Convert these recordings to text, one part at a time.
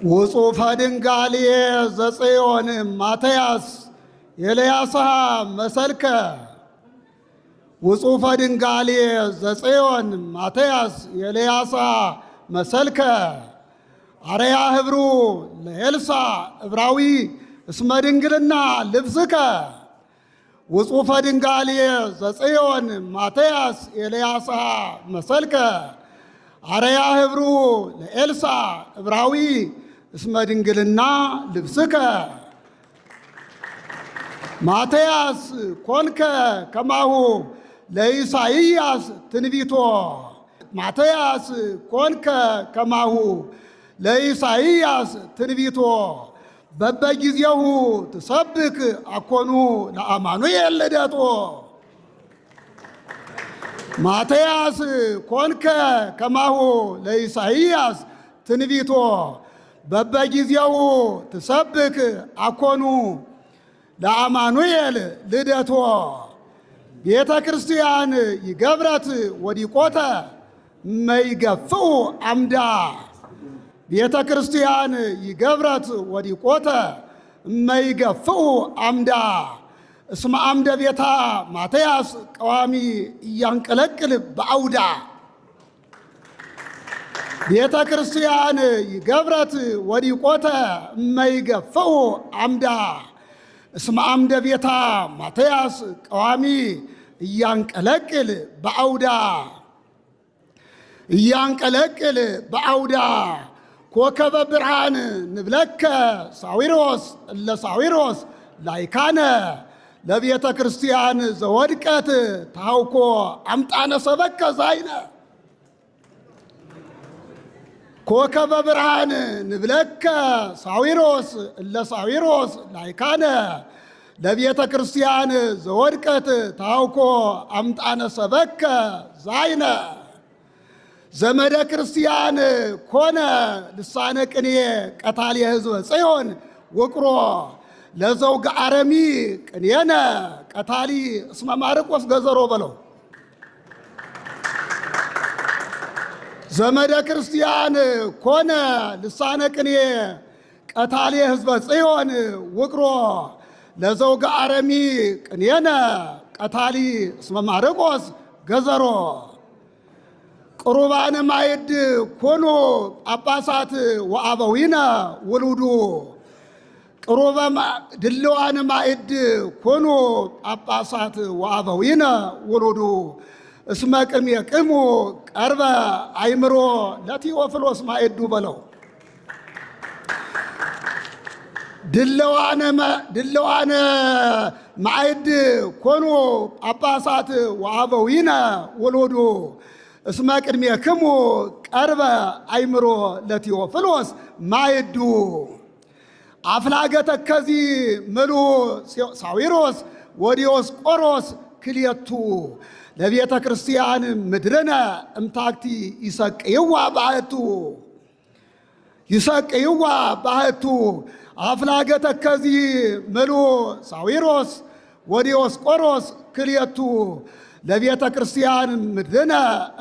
ውጹፈ ድንጋሌ ዘጽዮን ማትያስ ኤልያስሃ መሰልከ ውጹፈ ድንጋሌ ዘጽዮን ማትያስ ኤልያስሃ መሰልከ አርያ ህብሩ ለኤልሳ ዕብራዊ እስመ ድንግልና ልብስከ ውጹፈ ድንጋሌ ዘጽዮን ማትያስ ኤልያስሃ መሰልከ አርያ ህብሩ ለኤልሳ ዕብራዊ እስመ ድንግልና ልብስከ ማትያስ ኮንከ ከማሁ ለኢሳይያስ ትንቢቶ ማትያስ ኮንከ ከማሁ ለኢሳይያስ ትንቢቶ በበጊዜሁ ትሰብክ አኮኑ ለአማኑኤል ልደቶ ማትያስ ኮንከ ከማሁ ለኢሳይያስ ትንቢቶ በበጊዜው ትሰብክ አኮኑ ለአማኑኤል ልደቶ ቤተ ክርስቲያን ይገብረት ወዲቆተ መይገፍኡ አምዳ ቤተ ክርስቲያን ይገብረት ወዲቆተ መይገፍኡ አምዳ እስመ አምደ ቤታ ማትያስ ቀዋሚ እያንቀለቅል በአውዳ ቤተ ክርስቲያን ይገብረት ወዲቆተ እመይገፍኡ አምዳ እስመ አምደ ቤታ ማትያስ ቀዋሚ እያንቀለቅል በአውዳ እያንቀለቅል በአውዳ ኮከበ ብርሃን ንብለከ ሳዊሮስ እለ ሳዊሮስ ላይካነ ለቤተ ክርስቲያን ዘወድቀት ታውኮ አምጣነ ሰበከ ዛይነ ኮከበ ብርሃን ንብለከ ሳዊሮስ እለ ሳዊሮስ ላይካነ ለቤተ ክርስቲያን ዘወድቀት ታውኮ አምጣነ ሰበከ ዛይነ ዘመደ ክርስቲያን ኮነ ልሳነ ቅኔ ቀታሊ ሕዝበ ጽዮን ውቅሮ ለዘውግ አረሚ ቅኔነ ቀታሊ እስመ ማርቆስ ገዘሮ በለው ዘመደ ክርስቲያን ኮነ ልሳነ ቅኔ ቀታሊ ሕዝበ ጽዮን ውቅሮ ለዘውግ አረሚ ቅኔነ ቀታሊ እስመ ማርቆስ ገዘሮ ቁሩባነ ማይድ ኮኑ ጳጳሳት ወአበዊነ ውሉዱ ቅሩበ ድልዋነ ማይድ ኮኑ ጳጳሳት ወአበዊነ ውሉዱ እስመ ቅሜቅሙ ቀርበ አይምሮ ለቴዎፍሎስ ማይዱ በለው ድልዋነ ማይድ ኮኑ ጳጳሳት ወአበዊነ ውሉዱ እስመ ቅድሜክሙ ቀርበ አይምሮ ለቴዎፍሎስ ማይዱ አፍላገ ተከዚ ምሉ ሳዊሮስ ወዲዮስቆሮስ ክልኤቱ ለቤተ ክርስቲያን ምድርነ እምታክቲ ይሰቅይዋ ባህቱ ይሰቅይዋ ባህቱ አፍላገ ተከዚ ምሉ ሳዊሮስ ወዲዮስቆሮስ ክልኤቱ ለቤተ ክርስቲያን ምድርነ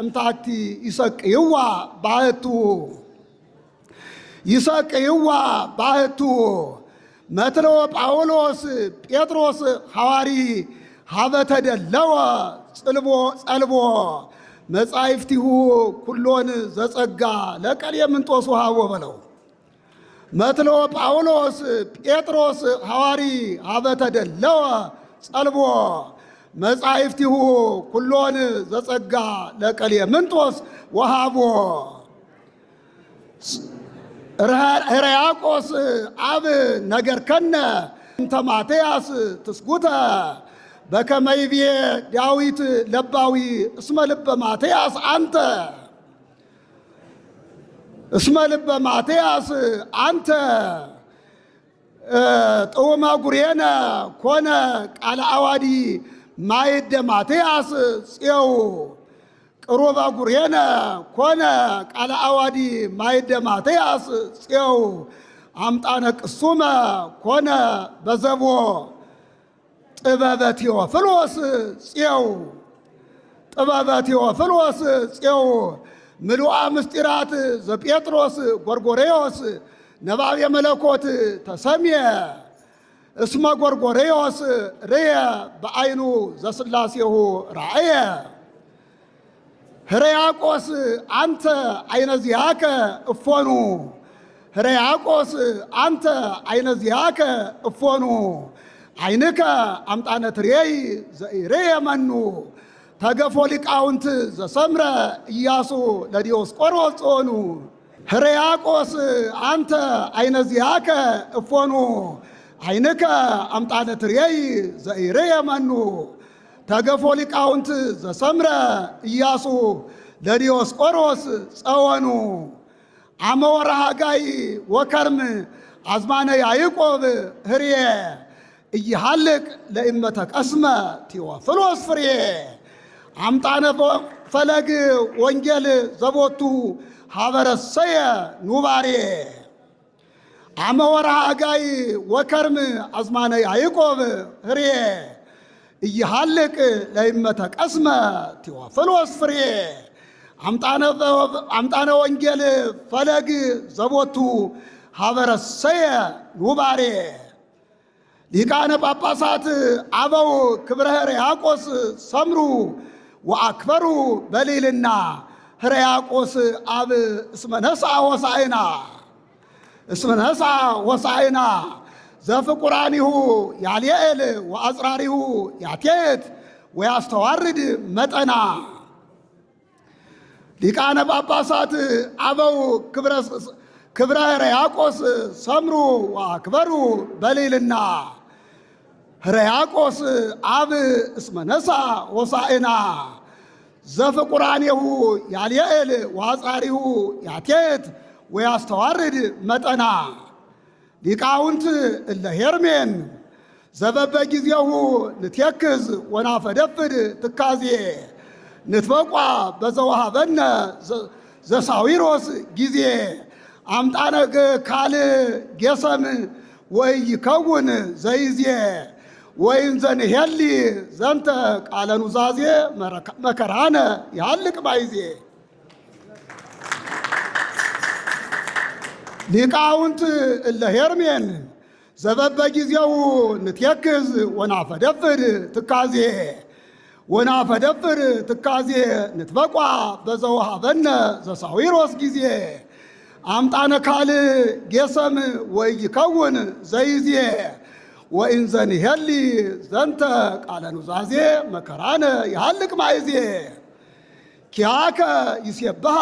እምታክቲ ይሰቅይዋ ባህቱ ይሰቅይዋ ባህቱ መትለወ ጳውሎስ ጴጥሮስ ሐዋሪ ሀበተደለወ ጸልቦ መጻሕፍቲሁ ኩሎን ዘጸጋ ለቀሌምንጦስ ወሃቦ በለው መትለወ ጳውሎስ ጴጥሮስ ሐዋሪ ሀበተደለወ ጸልቦ መጻሕፍቲሁ ኩሎን ዘጸጋ ለቀሌምንጦስ ወሃቦ ሕርያቆስ አብ ነገርከነ እንተ ማትያስ ትስጉተ በከመ ይቤ ዳዊት ለባዊ እስመ ልበ ማትያስ አንተ እስመ ልበ ማትያስ አንተ ጥዑመ ጉሬነ ኮነ ቃለ አዋዲ ማይደ ማትያስ ጽየው ቅሩበ ጉሬነ ኮነ ቃለ አዋዲ ማይደ ማትያስ ጽየው አምጣነ ቅሱመ ኮነ በዘቦ ጥበበ ቴዎፍሎስ ጽየው ጥበበ ቴዎፍሎስ ጽየው ምሉአ ምስጢራት ዘጴጥሮስ ጎርጎሬዎስ ነባቤ መለኮት ተሰምየ እስመ ጎርጎርዮስ ርየ በዓይኑ ዘሥላሴሁ ራእየ ሕርያቆስ አንተ አይነ ዚአከ እፎኑ ሕርያቆስ አንተ አይነ ዚአከ እፎኑ ዓይንከ አምጣነ ትሬይ ዘኢርየ መኑ ተገፎ ሊቃውንት ዘሰምረ ኢያሱ ለዲዮስቆሮስ ጾኑ ሕርያቆስ አንተ አይነ ዚአከ እፎኑ ዓይንከ አምጣነ ትሬይ ዘኢርየ መኑ ተገፎ ሊቃውንት ዘሰምረ ኢያሱ ለዲዮስቆሮስ ጸወኑ አመ ወርኃ ሐጋይ ወከርም አዝማነ ያዕቆብ ህርየ እይሃልቅ ለእመተ ቀስመ ቴዎፍሎስ ፍርየ አምጣነ ፈለግ ወንጌል ዘቦቱ ሀበረሰየ ኑባሬ አመ ወርኃ ሐጋይ ወከርም አዝማነ ያዕቆብ ህርየ እይሃልቅ ለእመተ ቀስመ ቴዎፍሎስ ፍርየ አምጣነ ወንጌል ፈለግ ዘቦቱ ሀበረሰየ ኑባሬ ሊቃነ ጳጳሳት አበው ክብረ ሕርያቆስ ሰምሩ ወአክበሩ በሊልና ሕርያቆስ አብ እስመ ነሥአ ሆሳዕና እስመ ነሥአ ሆሳዕና ዘፍቁራኒሁ ያልየኤል ወአጽራሪሁ ያቴት ወያስተዋርድ መጠና ሊቃነ ጳጳሳት አበው ክብረ ሕርያቆስ ሰምሩ ወአክበሩ በሊልና ሕርያቆስ አብ እስመ ነሥአ ሆሳዕና ዘፍቁራኔሁ ያልየኤል ወአጽራሪሁ ያቴት ወያስተዋርድ መጠና ሊቃውንት እለ ሄርሜን ዘበበ ጊዜሁ ንትየክዝ ወናፈደፍድ ትካዜ ንትበቋ በዘወሃበነ ዘሳዊሮስ ጊዜ አምጣነ ካል ጌሰም ወይከውን ዘይዜ ወይንዘንሄሊ ዘንተ ቃለ ኑዛዜ መከራነ ያልቅ ባይዜ ሊቃውንት እለ ሄርሜን ዘበበ ጊዜው ንትየክዝ ወናፈደፍድ ትካዜ ወናፈደፍድ ትካዜ ንትበቋ በዘወሃበነ ዘሳዊሮስ ጊዜ አምጣነ ካል ጌሰም ወይከውን ዘይዜ ወኢንዘንሄሊ ዘንተ ቃለ ኑዛዜ መከራነ ያልቅ ማይዜ ኪያከ ይሴብሃ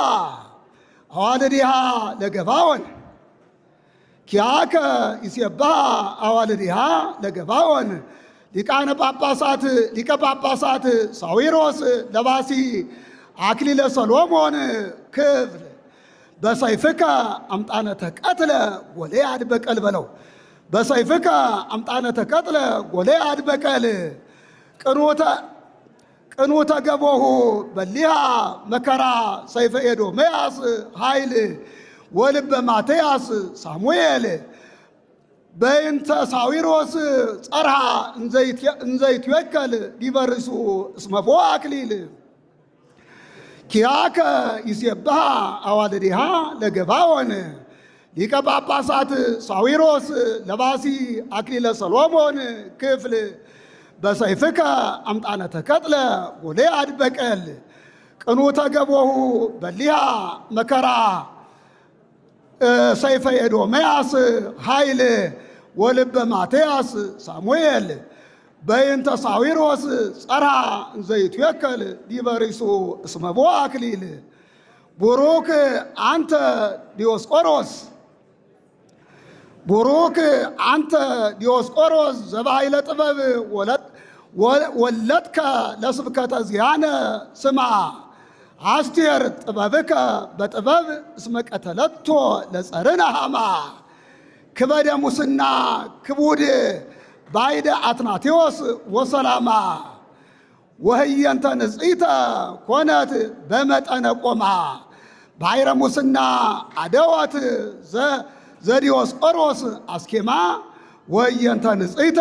አዋልዲሃ ለገባወን ኪያከ ይሴብሃ አዋልዲሃ ለገባወን ሊቀ ጳጳሳት ሳዊሮስ ለባሲ አክሊለ ሰሎሞን ክብር በሰይፍከ አምጣነ ተቀትለ ጎልያድ በቀል በለው በሰይፍከ አምጣነ ተቀትለ ጎልያድ በቀል ቅኑተ ገቦሁ በሊሃ መከራ ሰይፈ ኤዶምያስ ኃይል ወልበ ማትያስ ሳሙኤል በእንተ ሳዊሮስ ጸርሃ እንዘይትወከል ዲበርሱ እስመቦ አክሊል ኪያከ ይሴብሃ አዋልዲሃ ለገባወን ሊቀ ጳጳሳት ሳዊሮስ ለባሲ አክሊለ ሰሎሞን ክፍል በሰይፍከ አምጣነ ተቀትለ ጎልያድ በቀል ቅኑተ ገቦሁ በሊሃ መከራ ሰይፈ ኤዶምያስ ኃይል ወልበ ማትያስ ሳሙኤል በእንተ ሳዊሮስ ጸርሃ እንዘይትወከል ዲበርሱ እስመቦ አክሊል ቡሩክ አንተ ዲዮስቆሮስ ቡሩክ አንተ ዲዮስቆሮስ ዘባይለ ጥበብ ወለድከ ለስብከተ ዚያነ ስማ አስቴር ጥበብከ በጥበብ እስመ ቀተለቶ ለጸርነ ሃማ ክበደ ሙስና ክቡድ ባይደ አትናቴዎስ ወሰላማ ወህየንተ ንጽሕተ ኮነት በመጠነ ቆማ ባይረ ሙስና አደወት ዘዲዮስቆሮስ አስኬማ ወህየንተ ንጽሕተ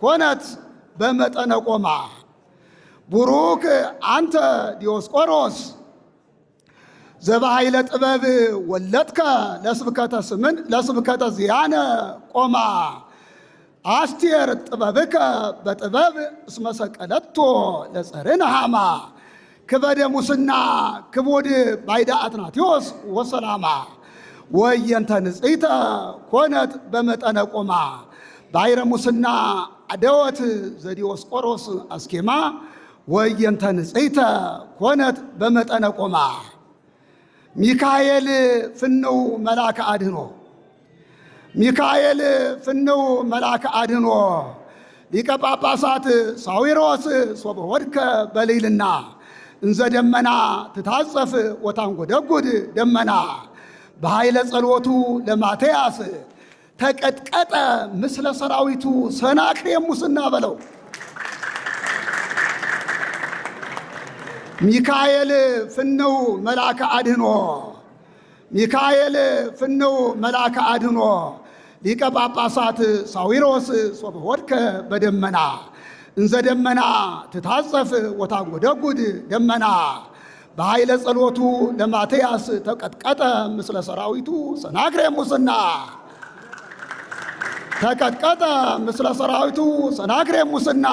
ኮነት በመጠነ ቆማ ቡሩክ አንተ ዲዮስቆሮስ ዘባሃይለ ጥበብ ወለጥከ ለስብከተ ስምን ለስብከተ ዚያነ ቆማ አስቴር ጥበብከ በጥበብ እስመ ሰቀለቶ ለጸርነ ሃማ ክበደ ሙስና ክቡድ ባይዳ አትናቴዎስ ወሰላማ ወየንተ ንጽሕተ ኮነት በመጠነ ቆማ ባይረ ሙስና አደወት ዘዲዮስቆሮስ አስኬማ ወየንተ ንጽሕተ ኮነት በመጠነ ቆማ ሚካኤል ፍንው መልአከ አድኅኖ ሚካኤል ፍንው መልአከ አድኅኖ ሊቀ ጳጳሳት ሳዊሮስ ሶበ ወድከ በሌልና እንዘ ደመና ትታጸፍ ወታንጎደጉድ ደመና በኃይለ ጸሎቱ ለማትያስ ተቀጥቀጠ ምስለ ሰራዊቱ ሰናክሬም ሙስና በለው። ሚካኤል ፍንው መልአከ አድኅኖ ሚካኤል ፍንው መልአከ አድኅኖ ሊቀ ጳጳሳት ሳዊሮስ ሶበ ወድከ በደመና እንዘ ደመና ትታጸፍ ወታንጎደጉድ ደመና በኃይለ ጸሎቱ ለማትያስ ተቀጥቀጠ ምስለ ሰራዊቱ ሰናክሬም ሙስና ተቀጥቀጠ ምስለ ሰራዊቱ ሰናክሬም ሙስና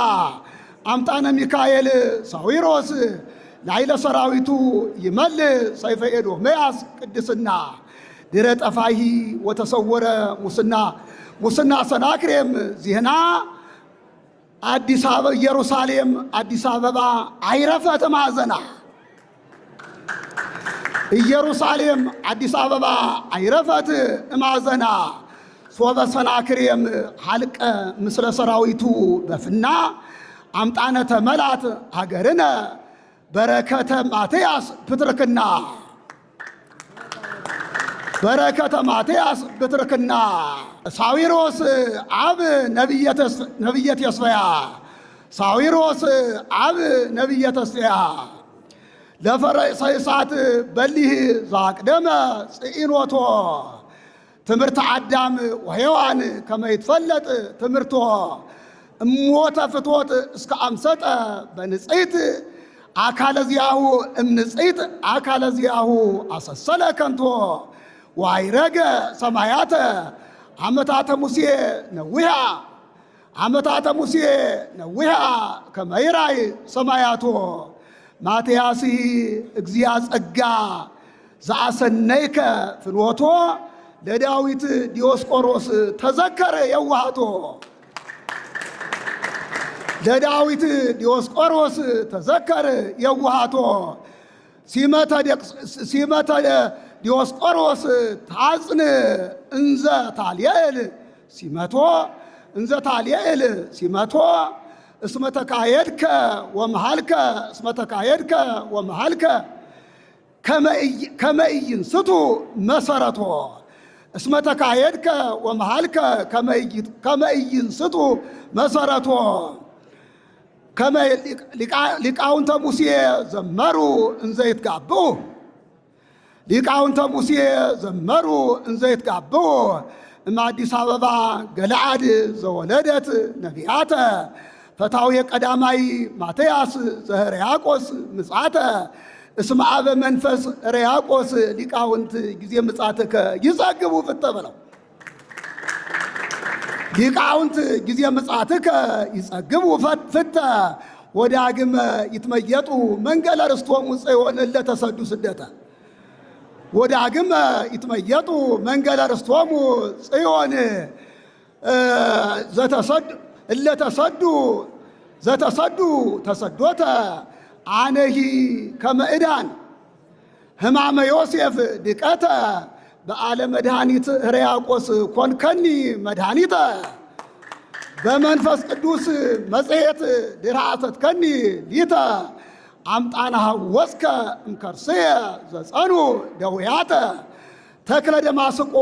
አምጣነ ሚካኤል ሳዊሮስ ላይለ ሰራዊቱ ይመል ሰይፈ ኤዶምያስ ቅድስና ድረ ጠፋሂ ወተሰወረ ሙስና ሙስና ሰናክሬም ዜና አዲስ አበባ ኢየሩሳሌም አዲስ አበባ አይረፈት ማዘና ኢየሩሳሌም አዲስ አበባ አይረፈት ማዘና ሶበ ሰናክሬም ሀልቀ ምስለ ሰራዊቱ በፍና አምጣነ ተመላት ሀገርነ በረከተ ማትያስ ፕትርክና በረከተ ማትያስ ፕትርክና ሳዊሮስ አብ ነቢየ ተስፋያ ሳዊሮስ አብ ነቢየ ተስፋያ ለፈረሰ እሳት በሊህ ዛቅደመ ጽኢኖቶ ትምህርተ አዳም ወሔዋን ከመ ይትፈለጥ ትምህርቶ እሞተ ፍቶት እስከ አምሰጠ በንጽሕት አካለ ዚአሁ እምንጽሕት አካለ ዚአሁ አሰሰለ ከንቶ ዋይረገ ሰማያተ አመታተ ሙሴ ነዊሃ አመታተ ሙሴ ነዊሃ ከመ ይራይ ሰማያቶ ማትያስ እግዚአ ጸጋ ዘአሰነይከ ፍኖቶ ለዳዊት ዲዮስቆሮስ ተዘከረ የዋሃቶ ለዳዊት ዲዮስቆሮስ ተዘከረ የዋሃቶ ሲመተ ዲዮስቆሮስ ታጽን እንዘ ታልየል ሲመቶ እንዘ ታልየል ሲመቶ እስመ ተካየድከ ወመሃልከ እስመ ተካየድከ ወመሃልከ ከመ ኢይንስቱ መሰረቶ እስመ ተካየድከ ወመሃልከ ከመ ኢይንስቱ መሰረቶ ሊቃውንተ ሙሴ ዘመሩ እንዘ ይትጋብኡ ሊቃውንተ ሙሴ ዘመሩ እንዘ ይትጋብኡ እምአዲስ አበባ ገለዓድ ዘወለደት ነቢያተ ፈታውየ ቀዳማይ ማትያስ ዘሕርያቆስ ምጽአተ እስመ አበ መንፈስ ሕርያቆስ ሊቃውንት ጊዜ ምጽአትከ ይጸግቡ ፍተ በለው ሊቃውንት ጊዜ ምጽአትከ ይጸግቡ ፍተ ወዳግመ ይትመየጡ መንገለ ርስቶሙ ጽዮን እለተሰዱ ስደተ ወዳግመ ይትመየጡ መንገለ ርስቶሙ ጽዮን ዘተሰዱ ተሰዶተ አነሂ ከመ ዕዳን ሕማመ ዮሴፍ ድቀተ በዓለ መድኃኒት ሕርያቆስ ኮንከኒ መድኃኒተ በመንፈስ ቅዱስ መጽሔት ድርዓተትከኒ ሊተ አምጣነ ሐወስከ እምከርስየ ዘጸኑ ደውያተ ተክለ ደማስቆ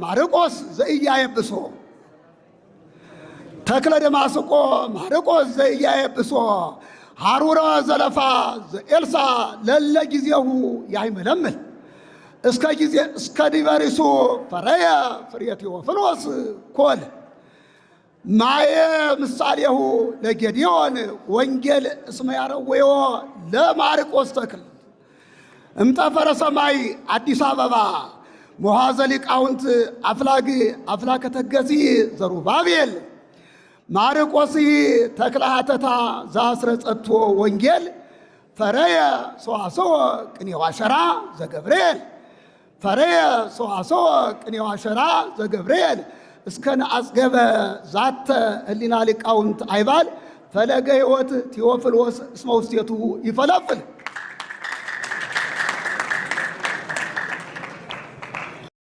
ማርቆስ ዘኢያየብሶ ተክለ ደማስቆ ማርቆስ ዘኢያየብሶ ሐሩረ ዘለፋ ዘኤልሳ ለለ ጊዜሁ ያይመለምል እስከ ዲበሪሱ ፈረየ ፍሬ ቴዎፍሎስ ኮል ማየ ምሳሌሁ ለጌዲዮን ወንጌል እስመ ያረወዮ ለማርቆስ ተክል እምጠፈረ ሰማይ አዲስ አበባ መዋዘ ሊቃውንት አፍላገ ተገዚ ዘሩባቤል ማርቆስ ተክለ ሐተታ ዘአስረጸቶ ወንጌል ፈረየ ሰዋሰወ ቅኔዋ ሸራ ዘገብርኤል ፈረየ ሰዋሰወ ቅኔዋ ሸራ ዘገብርኤል እስከ ነአጽገበ ዛተ ህሊና ሊቃውንት አይባል ፈለገ ሕይወት ቴዎፍሎስ እስመ ውስቴቱ ይፈለፍል